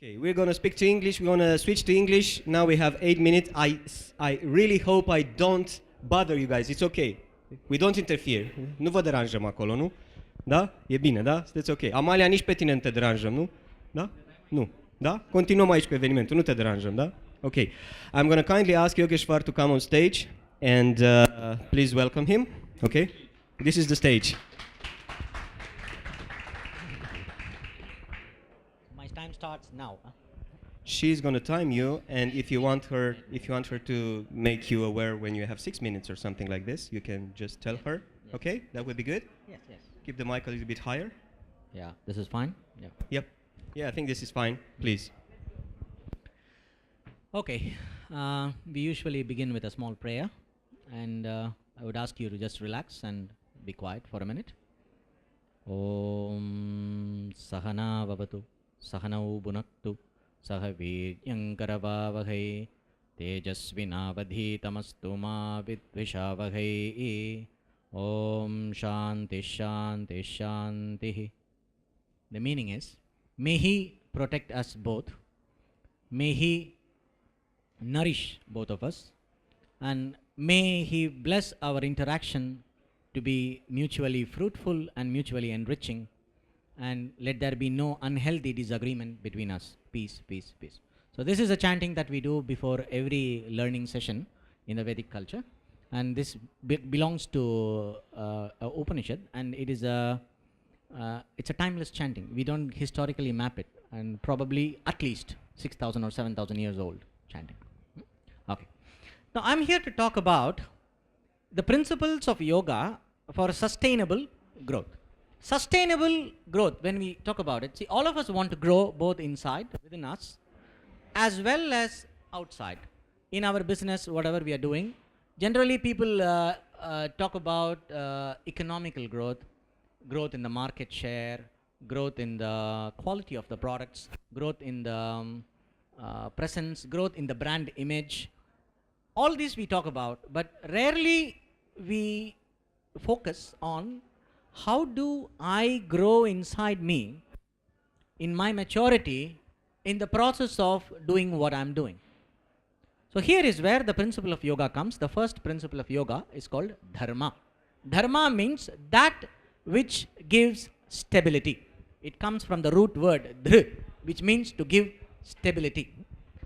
Okay, we're going to speak to English. We're going to switch to English. Now we have 8 minutes. I really hope I don't bother you guys. It's okay. We don't interfere. Nu vă deranjăm acolo, nu? Da? E bine, da? Sunteți ok. Amalia, nici pe tine nu te deranjăm, nu? Da? Nu. Da? Continuăm aici cu evenimentul. Nu te deranjăm, da? Ok. I'm going to kindly ask Yogeshvar to come on stage and please welcome him. Okay? This is the stage. My time starts now. Huh? She's going to time you, and if you want her to make you aware when you have 6 minutes or something like this, you can just tell her. Yes. Okay? That would be good? Yes. Keep the mic a little bit higher. Yeah, this is fine. Yeah. Yep. Yeah, I think this is fine. Please. Okay. We usually begin with a small prayer, and I would ask you to just relax and be quiet for a minute. Om Sahana Vavatu Sahanau Bunaktu Sahaviryankaravavahai Tejasvinavadhitamastu ma vidvishavahai Om Shanti Shanti Shanti. The meaning is, may He protect us both, may He nourish both of us, and may He bless our interaction to be mutually fruitful and mutually enriching, and let there be no unhealthy disagreement between us. Peace, peace, peace. So this is a chanting that we do before every learning session in the Vedic culture, and this belongs to Upanishad, and it is it's a timeless chanting. We don't historically map it, and probably at least 6,000 or 7,000 years old chanting. Okay. Now I'm here to talk about the principles of yoga for sustainable growth. Sustainable growth, when we talk about it, see, all of us want to grow both inside, within us, as well as outside. In our business, whatever we are doing, generally people talk about economical growth, growth in the market share, growth in the quality of the products, growth in the presence, growth in the brand image. All these we talk about, but rarely we focus on how do I grow inside me, in my maturity, in the process of doing what I'm doing. So here is where the principle of yoga comes. The first principle of yoga is called Dharma. Dharma means that which gives stability. It comes from the root word dhr, which means to give stability.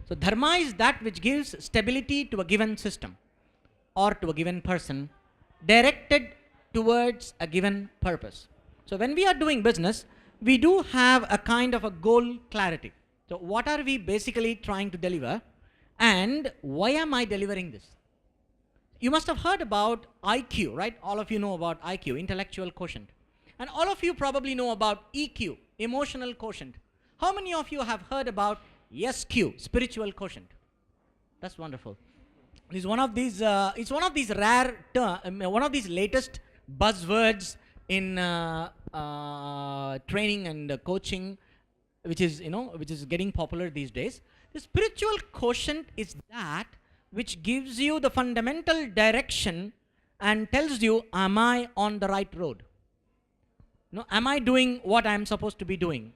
So Dharma is that which gives stability to a given system or to a given person, directed towards a given purpose. So when we are doing business, we do have a kind of a goal clarity. So what are we basically trying to deliver, and why am I delivering this? You must have heard about IQ, right? All of you know about IQ, intellectual quotient. And all of you probably know about EQ, emotional quotient. How many of you have heard about SQ, spiritual quotient? That's wonderful. It's one of these rare one of these latest buzzwords in training and coaching, which is getting popular these days. The spiritual quotient is that which gives you the fundamental direction and tells you, am I on the right road? No, am I doing what I am supposed to be doing?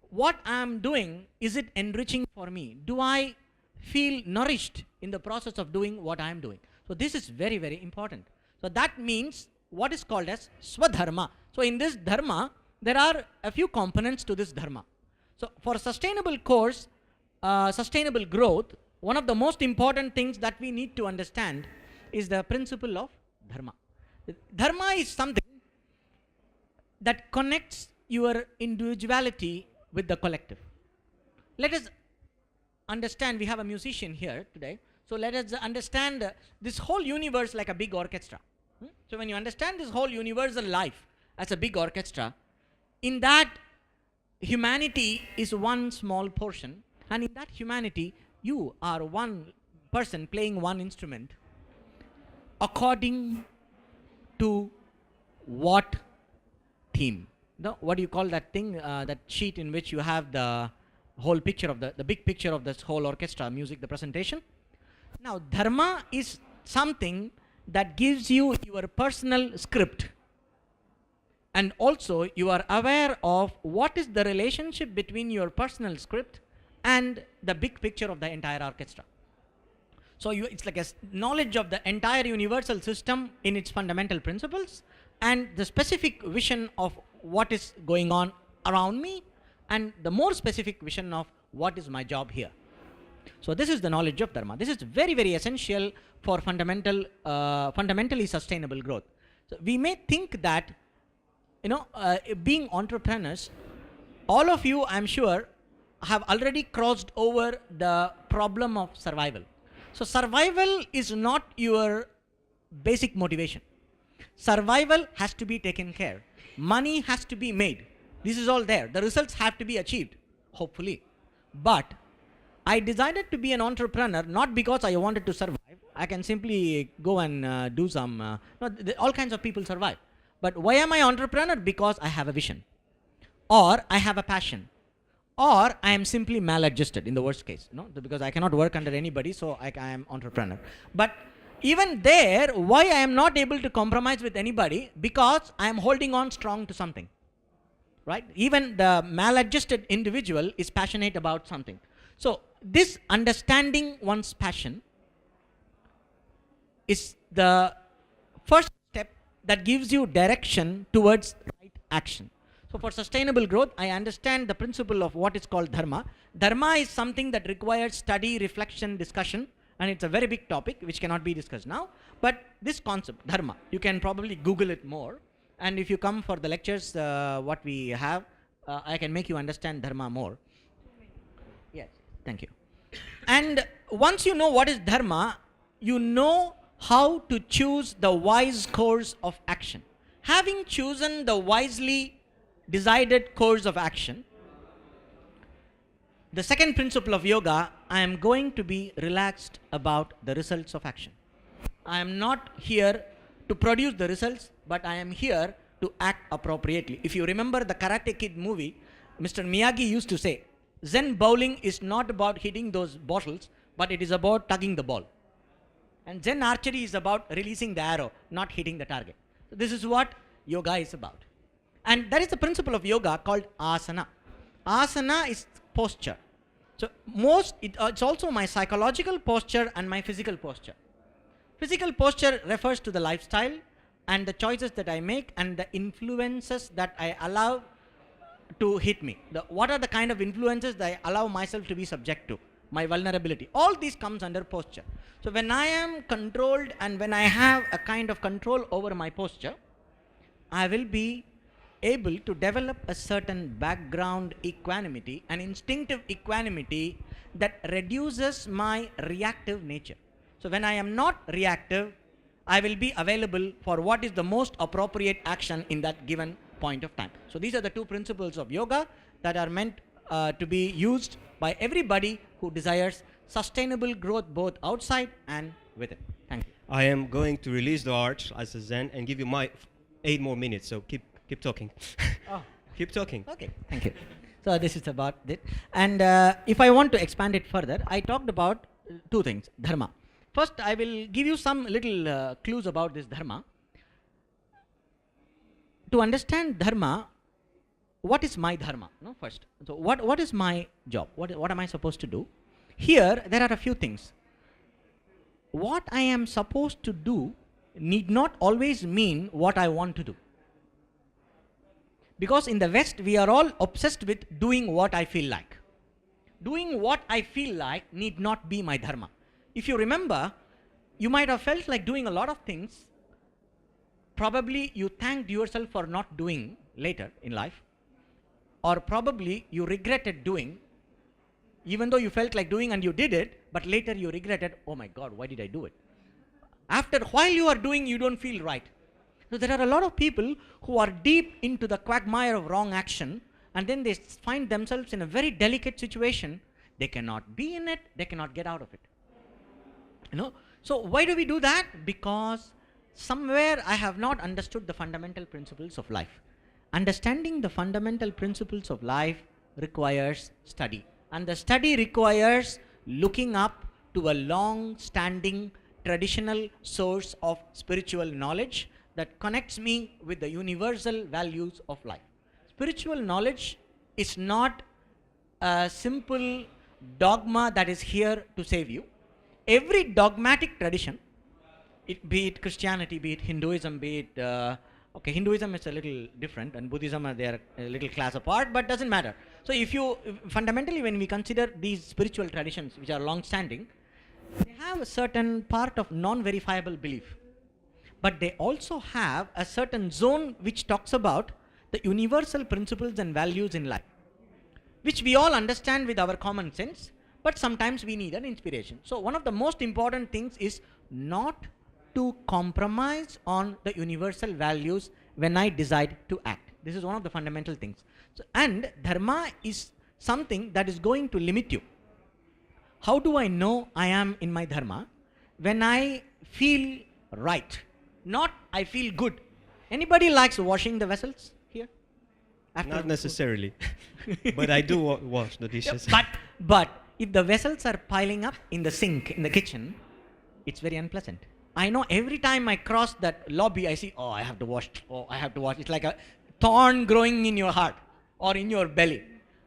What I am doing, is it enriching for me? Do I feel nourished in the process of doing what I am doing? So this is very, very important. So that means what is called as Swadharma. So in this Dharma, there are a few components to this Dharma. So for sustainable course, sustainable growth, one of the most important things that we need to understand is the principle of Dharma. Dharma is something that connects your individuality with the collective. Let us understand, we have a musician here today, so let us understand this whole universe like a big orchestra. So when you understand this whole universal life as a big orchestra, in that humanity is one small portion, and in that humanity you are one person playing one instrument according to what theme? No, what do you call that thing, that sheet in which you have the whole picture of the big picture of this whole orchestra, music, the presentation? Now, Dharma is something that gives you your personal script. And also you are aware of what is the relationship between your personal script and the big picture of the entire orchestra. So it's like a knowledge of the entire universal system in its fundamental principles and the specific vision of what is going on around me and the more specific vision of what is my job here. So this is the knowledge of Dharma. This is very, very essential for fundamentally sustainable growth. So we may think that, being entrepreneurs, all of you, I'm sure, have already crossed over the problem of survival. So survival is not your basic motivation. Survival has to be taken care. Money has to be made. This is all there. The results have to be achieved, hopefully. But I decided to be an entrepreneur not because I wanted to survive. I can simply go and do some, all kinds of people survive. But why am I entrepreneur? Because I have a vision, or I have a passion, or I am simply maladjusted in the worst case, because I cannot work under anybody, so I am entrepreneur. But even there, why I am not able to compromise with anybody? Because I am holding on strong to something, right? Even the maladjusted individual is passionate about something. So this understanding one's passion is the first step that gives you direction towards right action. So for sustainable growth, I understand the principle of what is called Dharma. Dharma is something that requires study, reflection, discussion, and it's a very big topic which cannot be discussed now. But this concept, Dharma, you can probably Google it more. And if you come for the lectures, what we have, I can make you understand Dharma more. Yes, thank you. And once you know what is Dharma, you know how to choose the wise course of action. Having chosen the wisely decided course of action, the second principle of yoga, I am going to be relaxed about the results of action. I am not here to produce the results, but I am here to act appropriately. If you remember the Karate Kid movie, Mr. Miyagi used to say, Zen bowling is not about hitting those bottles, but it is about tugging the ball. And Zen archery is about releasing the arrow, not hitting the target. So this is what yoga is about. And that is the principle of yoga called asana. Asana is posture. So it's also my psychological posture and my physical posture. Physical posture refers to the lifestyle and the choices that I make and the influences that I allow to hit me. What are the kind of influences that I allow myself to be subject to? My vulnerability. All these comes under posture. So when I am controlled and when I have a kind of control over my posture, I will be able to develop a certain background equanimity, an instinctive equanimity that reduces my reactive nature. So when I am not reactive, I will be available for what is the most appropriate action in that given point of time. So these are the two principles of yoga that are meant to be used by everybody who desires sustainable growth both outside and within. Thank you. I am going to release the arch as a Zen and give you my 8 more minutes, so keep talking. Oh. Keep talking. Okay, thank you. So this is about it. And if I want to expand it further, I talked about two things, Dharma. First, I will give you some little clues about this Dharma. To understand Dharma, what is my Dharma? No, first. So what is my job? What am I supposed to do? Here, there are a few things. What I am supposed to do need not always mean what I want to do. Because in the West, we are all obsessed with doing what I feel like. Doing what I feel like need not be my Dharma. If you remember, you might have felt like doing a lot of things. Probably you thanked yourself for not doing later in life. Or probably you regretted doing, even though you felt like doing and you did it, but later you regretted, oh my God, why did I do it? While you are doing, you don't feel right. So there are a lot of people who are deep into the quagmire of wrong action, and then they find themselves in a very delicate situation. They cannot be in it, they cannot get out of it. So why do we do that? Because somewhere I have not understood the fundamental principles of life. Understanding the fundamental principles of life requires study. And the study requires looking up to a long-standing traditional source of spiritual knowledge, that connects me with the universal values of life. Spiritual knowledge is not a simple dogma that is here to save you. Every dogmatic tradition, be it Christianity, be it Hinduism, be it Hinduism is a little different, and Buddhism they are a little class apart, but doesn't matter. So fundamentally, when we consider these spiritual traditions which are long-standing, they have a certain part of non-verifiable belief, but they also have a certain zone which talks about the universal principles and values in life, which we all understand with our common sense, but sometimes we need an inspiration. So one of the most important things is not to compromise on the universal values when I decide to act. This is one of the fundamental things. So, and Dharma is something that is going to limit you. How do I know I am in my Dharma? When I feel right, not I feel good. Anybody likes washing the vessels here? Not necessarily, but I do wash the dishes. But if the vessels are piling up in the sink, in the kitchen, it's very unpleasant. I know every time I cross that lobby, I see, I have to wash. It's like a thorn growing in your heart or in your belly.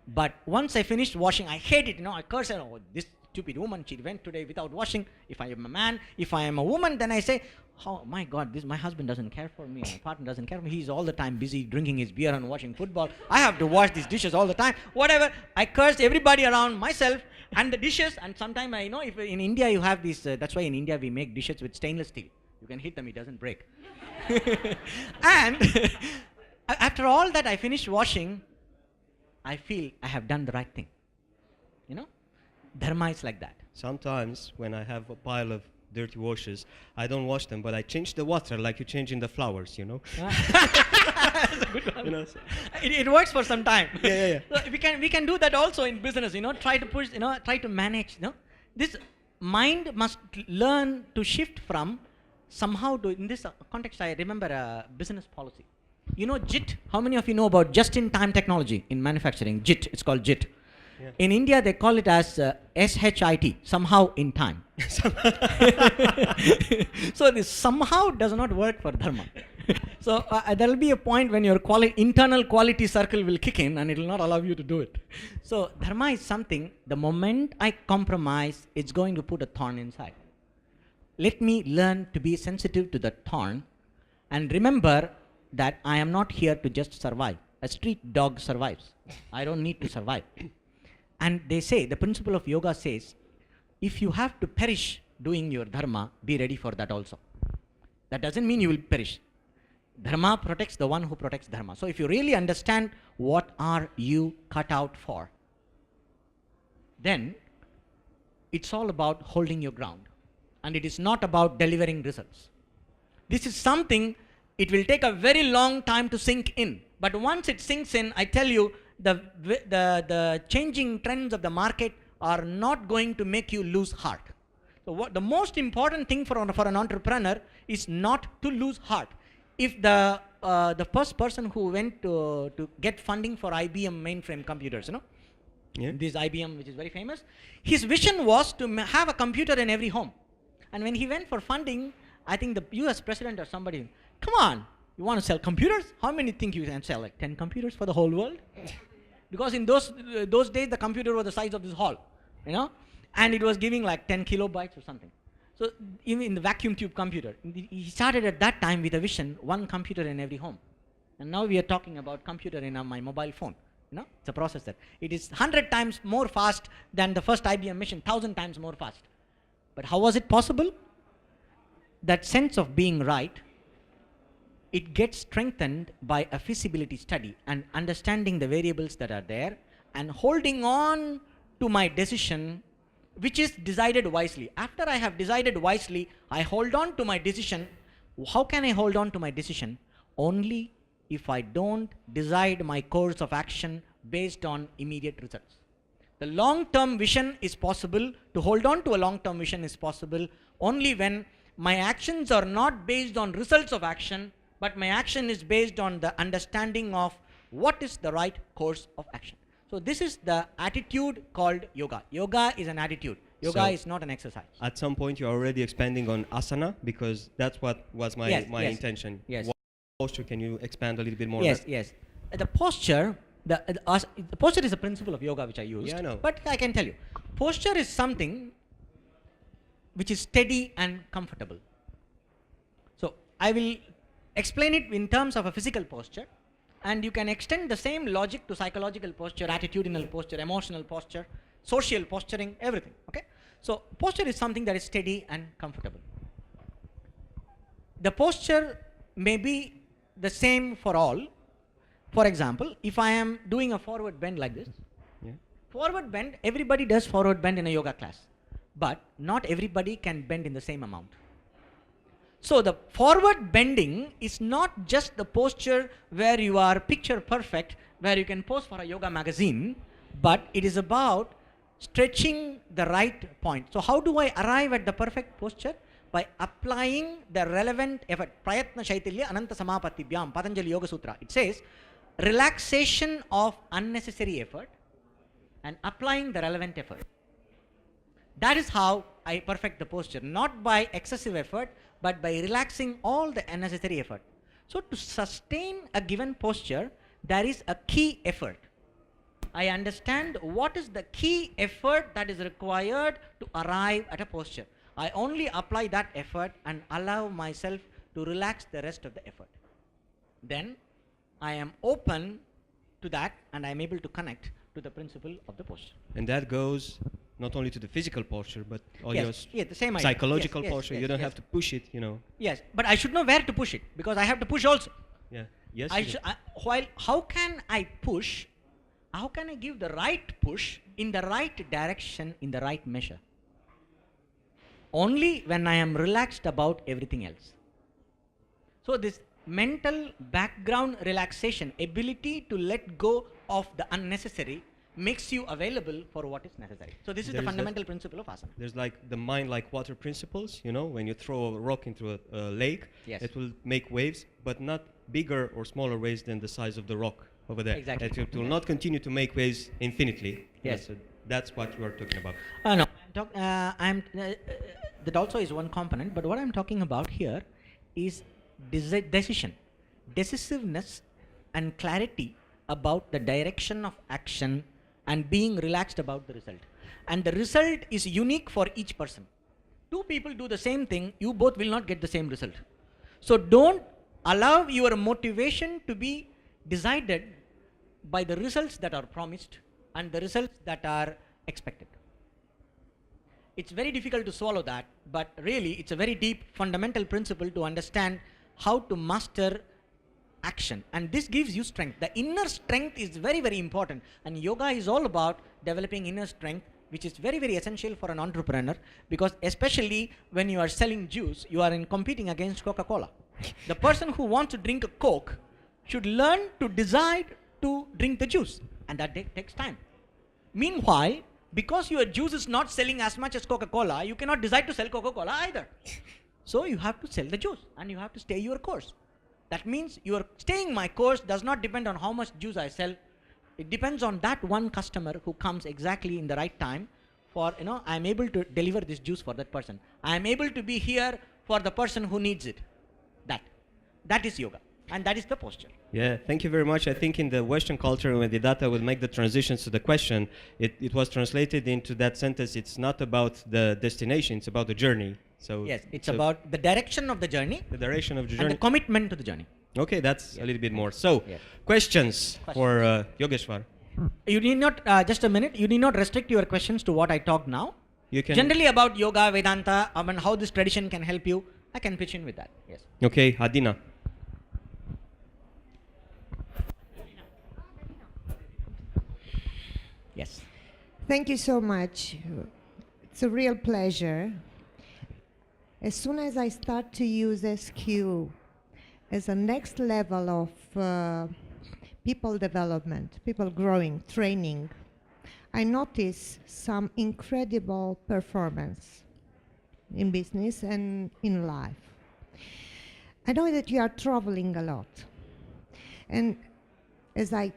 But once I finished washing, I hate it. I curse her. This stupid woman, she went today without washing. If I am a man, if I am a woman, then I say, oh my God, my husband doesn't care for me. My partner doesn't care for me. He's all the time busy drinking his beer and watching football. I have to wash these dishes all the time. Whatever. I curse everybody around myself and the dishes. And sometimes I know if in India you have these, that's why in India we make dishes with stainless steel. You can hit them, it doesn't break. And after all that I finish washing, I feel I have done the right thing. Dharma is like that. Sometimes when I have a pile of dirty washes, I don't wash them, but I change the water like you change in the flowers, That's a good one. It works for some time. Yeah. So we can do that also in business, try to push, try to manage, This mind must learn to shift from somehow to, in this context, I remember a business policy. JIT, how many of you know about just-in-time technology in manufacturing? JIT, it's called JIT. Yeah. In India, they call it as SHIT, somehow in time. So this somehow does not work for Dharma. So there will be a point when your internal quality circle will kick in and it will not allow you to do it. So Dharma is something, the moment I compromise, it's going to put a thorn inside. Let me learn to be sensitive to the thorn and remember that I am not here to just survive. A street dog survives. I don't need to survive. And they say, the principle of yoga says, if you have to perish doing your dharma, be ready for that also. That doesn't mean you will perish. Dharma protects the one who protects dharma. So if you really understand what are you cut out for, then it's all about holding your ground. And it is not about delivering results. This is something, it will take a very long time to sink in. But once it sinks in, I tell you, the changing trends of the market are not going to make you lose heart. So the most important thing for an entrepreneur is not to lose heart. If the first person who went to get funding for IBM mainframe computers, this IBM which is very famous, his vision was to have a computer in every home. And when he went for funding, I think the US president or somebody, come on, you want to sell computers? How many think you can sell? Like 10 computers for the whole world? Because in those days, the computer was the size of this hall, and it was giving like 10 kilobytes or something. So even in the vacuum tube computer, he started at that time with a vision, one computer in every home. And now we are talking about computer in my mobile phone. It's a processor. It is 100 times more fast than the first IBM machine, 1,000 times more fast. But how was it possible? That sense of being right, it gets strengthened by a feasibility study and understanding the variables that are there and holding on to my decision, which is decided wisely. After I have decided wisely, I hold on to my decision. How can I hold on to my decision? Only if I don't decide my course of action based on immediate results. The long-term vision is possible. To hold on to a long-term vision is possible only when my actions are not based on results of action, but my action is based on the understanding of what is the right course of action. So this is the attitude called yoga. Yoga is an attitude. Yoga So is not an exercise. at some point you're already expanding on asana, because that's what was my Yes, my yes, intention. yes. What posture, can you expand a little bit more on Yes, that? yes. The posture, the posture is a principle of yoga which I used. Yeah, I know. But I can tell you, posture is something which is steady and comfortable. So I will explain it in terms of a physical posture, and you can extend the same logic to psychological posture, attitudinal posture, emotional posture, social posturing, everything. Okay? So posture is something that is steady and comfortable. The posture may be the same for all. For example, if I am doing a forward bend like this, Yeah. forward bend, everybody does forward bend in a yoga class, but not everybody can bend in the same amount. So the forward bending is not just the posture where you are picture perfect, where you can pose for a yoga magazine, but it is about stretching the right point. So how do I arrive at the perfect posture? By applying the relevant effort. Prayatna Shaitilya Ananta Samapatibhyam, Patanjali Yoga Sutra. It says relaxation of unnecessary effort and applying the relevant effort. That is how I perfect the posture, not by excessive effort, but by relaxing all the unnecessary effort. So to sustain a given posture, there is a key effort. I understand what is the key effort that is required to arrive at a posture. I only apply that effort and allow myself to relax the rest of the effort. Then I am open to that, and I am able to connect to the principle of the posture. And that goes not only to the physical posture, but all your The same idea. psychological Yes, posture. yes, You don't yes. have to push it, you know. Yes, but I should know where to push it, because I have to push also. Yeah. Yes. I you do. should, while how can I push? How can I give the right push in the right direction, in the right measure? Only when I am relaxed about everything else. So this mental background relaxation, ability to let go of the unnecessary, makes you available for what is necessary. So this is the There's fundamental principle of asana. There's like the mind like water principles, you know, when you throw a rock into a lake, Yes. it will make waves, but not bigger or smaller waves than the size of the rock over there. Exactly. It will not continue to make waves infinitely. Yes. So that's what you are talking about. No, that also is one component, but what I'm talking about here is decision, decisiveness and clarity about the direction of action and being relaxed about the result. And the result is unique for each person. Two people do the same thing, you both will not get the same result. So don't allow your motivation to be decided by the results that are promised and the results that are expected. It's very difficult to swallow that, but really it's a very deep fundamental principle to understand how to master action, and this gives you strength. The inner strength is very, very important, and yoga is all about developing inner strength, which is very, very essential for an entrepreneur, because especially when you are selling juice, you are competing against Coca-Cola. The person who wants to drink a Coke should learn to decide to drink the juice, and that takes time. Meanwhile, because your juice is not selling as much as Coca-Cola, you cannot decide to sell Coca-Cola either. So you have to sell the juice, and you have to stay your course. That means your staying my course does not depend on how much juice I sell. It depends on that one customer who comes exactly in the right time for, I am able to deliver this juice for that person. I am able to be here for the person who needs it. That is yoga, and that is the posture. Yeah, thank you very much. I think in the Western culture, when the data will make the transitions to the question, it was translated into that sentence. It's not about the destination, it's about the journey. So Yes, it's about the direction of the journey, the direction of the and journey. the commitment to the journey. Okay, that's a little bit more. So, Yes. questions for Yogeshvar. You need not, just a minute, you need not restrict your questions to what I talked now. You can. Generally about yoga, Vedanta, and how this tradition can help you, I can pitch in with that. Yes. Okay, Adina. Yes. Thank you so much. It's a real pleasure. As soon as I start to use SQ as a next level of people development, people growing, training, I notice some incredible performance in business and in life. I know that you are traveling a lot. And as I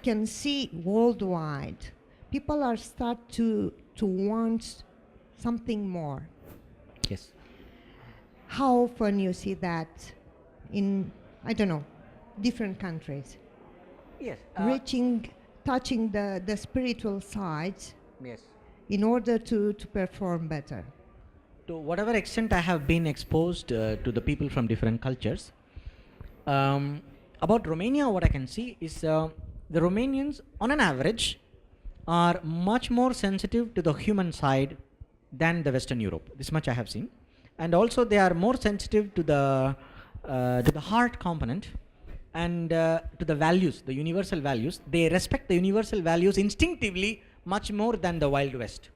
can see worldwide, people are start to want something more. Yes. How often you see that in, I don't know, different countries? Yes. Touching the spiritual sides Yes. in order to perform better. To whatever extent I have been exposed to the people from different cultures, about Romania, what I can see is the Romanians, on an average, are much more sensitive to the human side than the Western Europe. This much I have seen, and also they are more sensitive to the heart component and to the values, the universal values. They respect the universal values instinctively much more than the Wild West.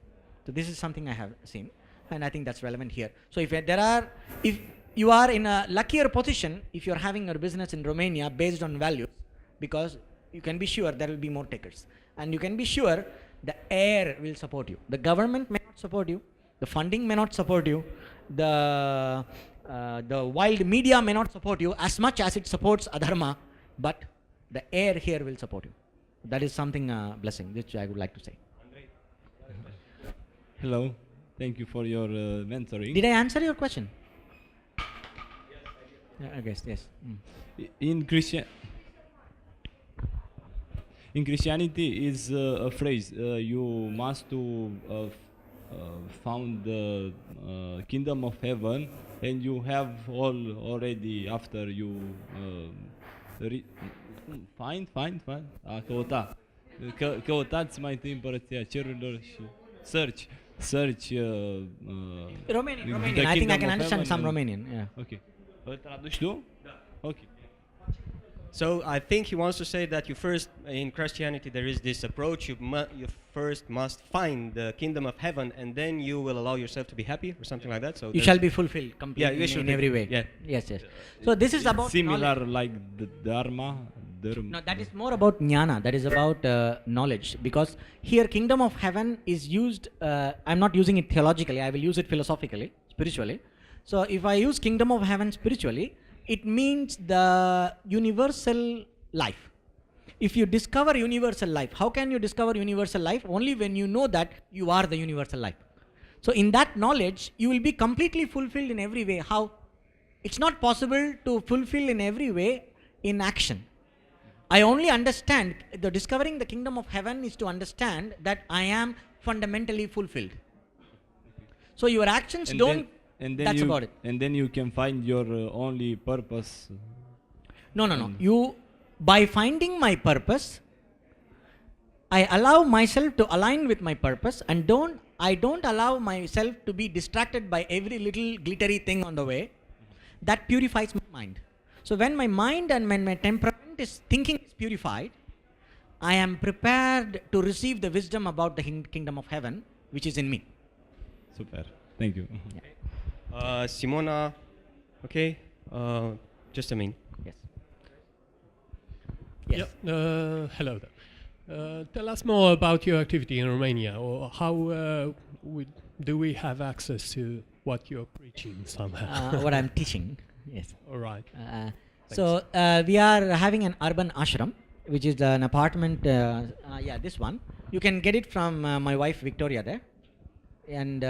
So this is something I have seen, and I think that's relevant here. So if you are in a luckier position if you're having your business in Romania based on values, because you can be sure there will be more takers, and you can be sure the air will support you. The government may not support you, the funding may not support you, the wild media may not support you as much as it supports Dharma, but the air here will support you. That is something blessing which I would like to say. Hello, thank you for your mentoring. Did I answer your question? Yes, I guess yes. In Christianity is a phrase, you must to found the kingdom of heaven, and you have all already after you find a căuta. Căutați mai întâi împărăția cerurilor și search Romanian. the I think I kingdom can of understand heaven some and- Romanian. Yeah. Ok. Îl traduci tu? Da. Ok. So I think he wants to say that you first, in Christianity, there is this approach. You first must find the kingdom of heaven, and then you will allow yourself to be happy, or something like that. So You there's- shall be fulfilled completely Yeah, you should in be. every way. Yeah. Yes. So this is about Similar knowledge. like the Dharma. No, that is more about jnana. That is about knowledge. Because here, kingdom of heaven is used. I'm not using it theologically. I will use it philosophically, spiritually. So if I use kingdom of heaven spiritually, it means the universal life. If you discover universal life, how can you discover universal life? Only when you know that you are the universal life. So in that knowledge, you will be completely fulfilled in every way. How? It's not possible to fulfill in every way in action. I only understand, the discovering the kingdom of heaven is to understand that I am fundamentally fulfilled. So your actions that's about it. And then you can find your only purpose. No. You, by finding my purpose, I allow myself to align with my purpose, and I don't allow myself to be distracted by every little glittery thing on the way. That purifies my mind. So when my mind and when my temperament thinking is purified, I am prepared to receive the wisdom about the kingdom of heaven, which is in me. Super. Thank you. Simona, okay, just a minute. Yes. Hello there. Tell us more about your activity in Romania, or how do we have access to what you're preaching somehow? What I'm teaching, yes. All right. So we are having an urban ashram, which is an apartment. This one. You can get it from my wife Victoria there, and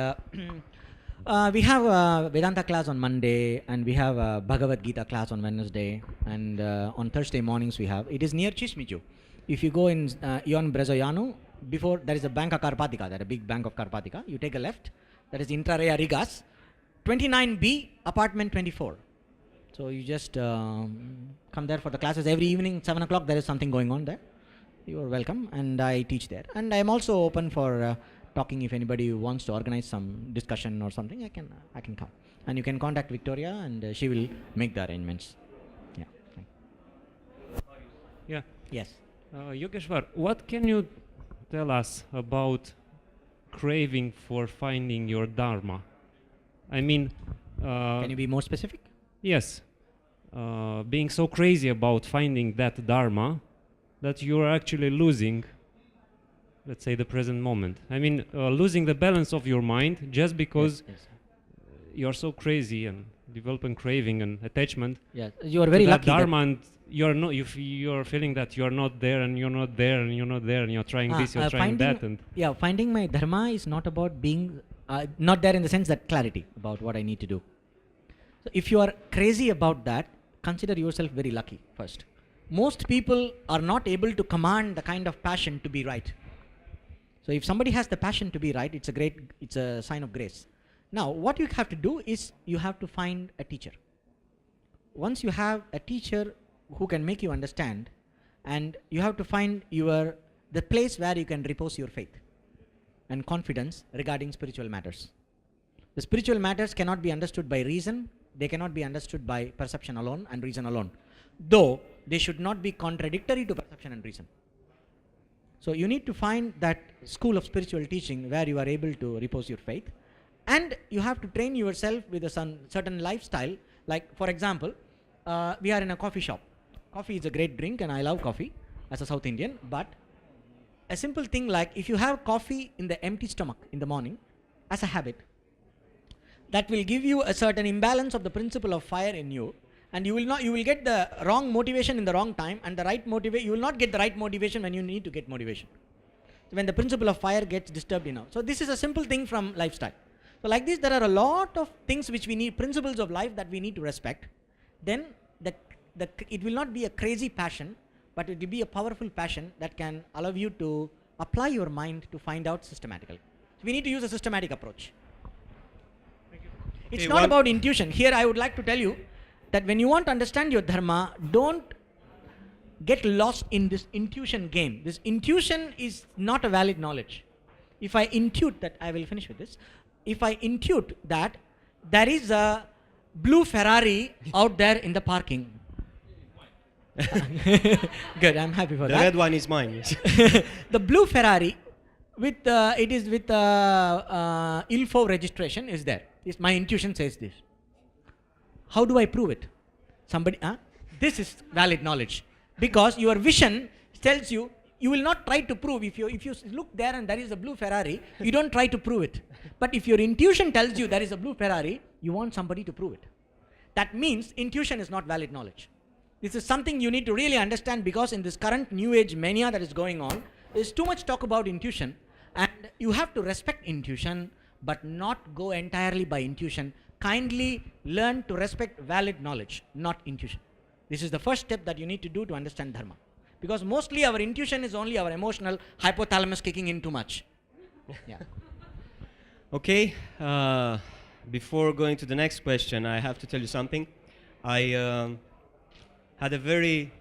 we have a Vedanta class on Monday, and we have a Bhagavad Gita class on Wednesday, and on Thursday mornings we have. It is near Cismigiu. If you go in Ion Brezoianu, before there is a Bank of Karpatica, there a big Bank of Karpatica. You take a left. That is Intrarea Rigas, 29B, apartment 24. So you just come there for the classes every evening, 7 o'clock. There is something going on there. You are welcome, and I teach there. And I am also open for talking. If anybody wants to organize some discussion or something, I can come. And you can contact Victoria, and she will make the arrangements. Yeah. Yeah. Yes. Yogeshvar, what can you tell us about craving for finding your Dharma? I mean, Can you be more specific? yes, being so crazy about finding that Dharma that you are actually losing, let's say, the present moment. I mean, losing the balance of your mind just because Yes. you're so crazy and developing craving and attachment Yes. You are very to that lucky. that- Dharma, and you're not. You're feeling that you're not there, and you're not there, and you're not there, and you're trying this, you're trying that, and finding my dharma is not about being Not there in the sense that clarity about what I need to do. So if you are crazy about that, consider yourself very lucky first. Most people are not able to command the kind of passion to be right. So if somebody has the passion to be right, it's a sign of grace. Now, what you have to do is you have to find a teacher. Once you have a teacher who can make you understand, and you have to find the place where you can repose your faith and confidence regarding spiritual matters. The spiritual matters cannot be understood by reason. They cannot be understood by perception alone and reason alone, though they should not be contradictory to perception and reason. So you need to find that school of spiritual teaching where you are able to repose your faith, and you have to train yourself with a certain lifestyle. Like, for example, we are in a coffee shop. Coffee is a great drink and I love coffee as a South Indian, but a simple thing like if you have coffee in the empty stomach in the morning as a habit, that will give you a certain imbalance of the principle of fire in you, and you will get the wrong motivation in the wrong time, and the right you will not get the right motivation when you need to get motivation. So when the principle of fire gets disturbed, So this is a simple thing from lifestyle. So like this, there are a lot of things which we need, principles of life that we need to respect. Then it will not be a crazy passion, but it will be a powerful passion that can allow you to apply your mind to find out systematically. So we need to use a systematic approach. It's not about intuition. Here I would like to tell you that when you want to understand your dharma, don't get lost in this intuition game. This intuition is not a valid knowledge. If I intuit that, I will finish with this. If I intuit that there is a blue Ferrari out there in the parking. Good, I'm happy for that. The red one is mine. Yes. The blue Ferrari it is with ILFO registration is there. My intuition says this. How do I prove it? This is valid knowledge, because your vision tells you. You will not try to prove. If you look there and there is a blue Ferrari, you don't try to prove it. But if your intuition tells you there is a blue Ferrari, you want somebody to prove it. That means intuition is not valid knowledge. This is something you need to really understand, because in this current new age mania that is going on, there's too much talk about intuition, and you have to respect intuition, but not go entirely by intuition. Kindly learn to respect valid knowledge, not intuition. This is the first step that you need to do to understand Dharma. Because mostly our intuition is only our emotional hypothalamus kicking in too much. Yeah. Okay, before going to the next question, I have to tell you something. I had a very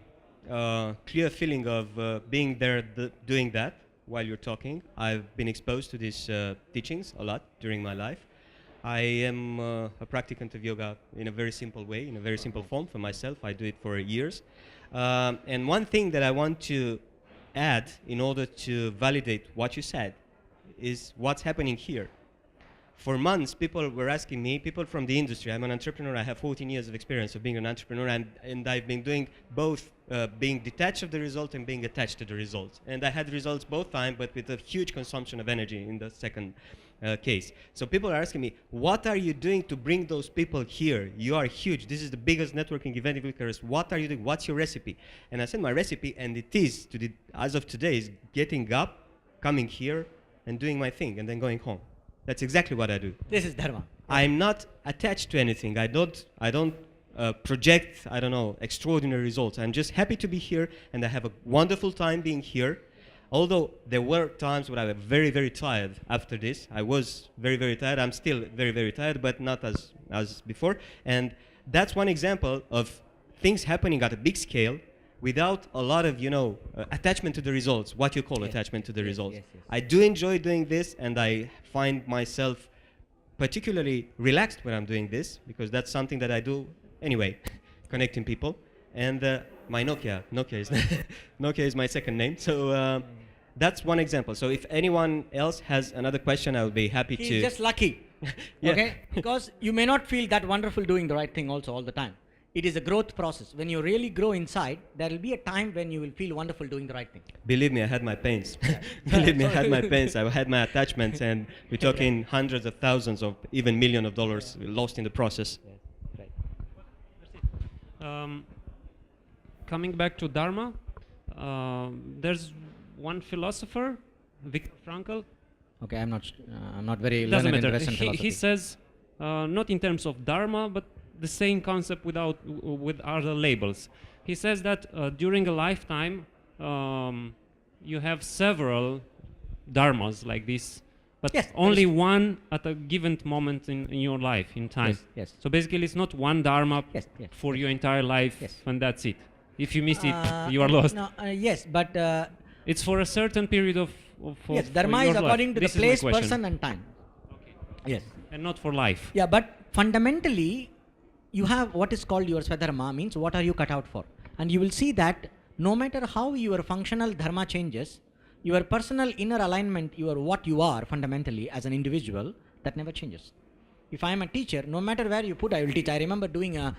clear feeling of being there doing that while you're talking. I've been exposed to these teachings a lot during my life. I am a practicant of yoga in a very simple way, in a very simple form for myself. I do it for years. And one thing that I want to add in order to validate what you said is what's happening here. For months, people were asking me, people from the industry, I'm an entrepreneur, I have 14 years of experience of being an entrepreneur, and I've been doing both being detached of the result and being attached to the results. And I had results both times, but with a huge consumption of energy in the second case. So people are asking me, what are you doing to bring those people here? You are huge. This is the biggest networking event in Bucharest. What are you doing? What's your recipe? And I said my recipe, and it is, as of today, is getting up, coming here, and doing my thing, and then going home. That's exactly what I do. This is Dharma. I'm not attached to anything. I don't project, extraordinary results. I'm just happy to be here, and I have a wonderful time being here. Although there were times when I was very, very tired after this. I was very, very tired. I'm still very, very tired, but not as before. And that's one example of things happening at a big scale without a lot of, attachment to the results, what you call attachment to the results. Yes. I do enjoy doing this, and I find myself particularly relaxed when I'm doing this, because that's something that I do anyway, connecting people. And my Nokia is my second name. So that's one example. So if anyone else has another question, I would be happy to. He's just lucky, yeah. Okay? Because you may not feel that wonderful doing the right thing also all the time. It is a growth process. When you really grow inside, there will be a time when you will feel wonderful doing the right thing. Believe me, I had my pains. Believe me, I had my pains. I had my attachments, and we're talking hundreds of thousands of even millions of dollars lost in the process. Yes. Right. Coming back to Dharma, there's one philosopher, Viktor Frankl. Okay, I'm not very Doesn't learned in matter. Western philosophy. He says, not in terms of Dharma, but the same concept with other labels. He says that during a lifetime, you have several dharmas like this, but Yes, only one at a given moment in your life, in time. Yes, yes. So basically, it's not one dharma Yes, yes, for your entire life, Yes. and that's it. If you miss it, you are lost. No, yes, but It's for a certain period of yes, of Dharma your is life. according to This the is my place, question. person, and time. Yes. And not for life. Yeah, but fundamentally, you have what is called your Swadharma, means what are you cut out for. And you will see that no matter how your functional dharma changes, your personal inner alignment, what you are fundamentally as an individual, that never changes. If I am a teacher, no matter where you put, I will teach. I remember doing a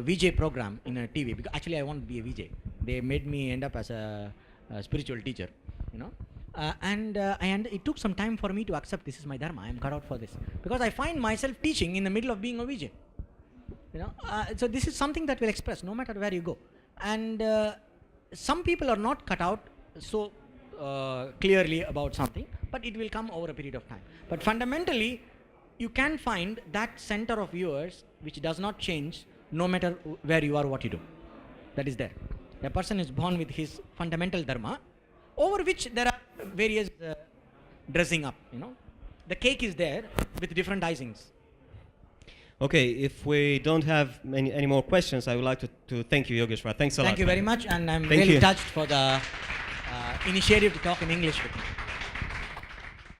VJ program in a TV, because actually I want to be a VJ. They made me end up as a spiritual teacher, you know. And it took some time for me to accept this is my dharma. I am cut out for this, because I find myself teaching in the middle of being a VJ. You know, so this is something that will express no matter where you go. And some people are not cut out so clearly about something, but it will come over a period of time. But fundamentally, you can find that center of yours which does not change no matter where you are, what you do. That is there. A person is born with his fundamental dharma, over which there are various dressing up, you know. The cake is there with different icings. Okay, if we don't have any more questions, I would like to thank you, Yogeshvar. Thanks a lot. Thank you very much, and I'm Thank really you. touched for the initiative to talk in English with me.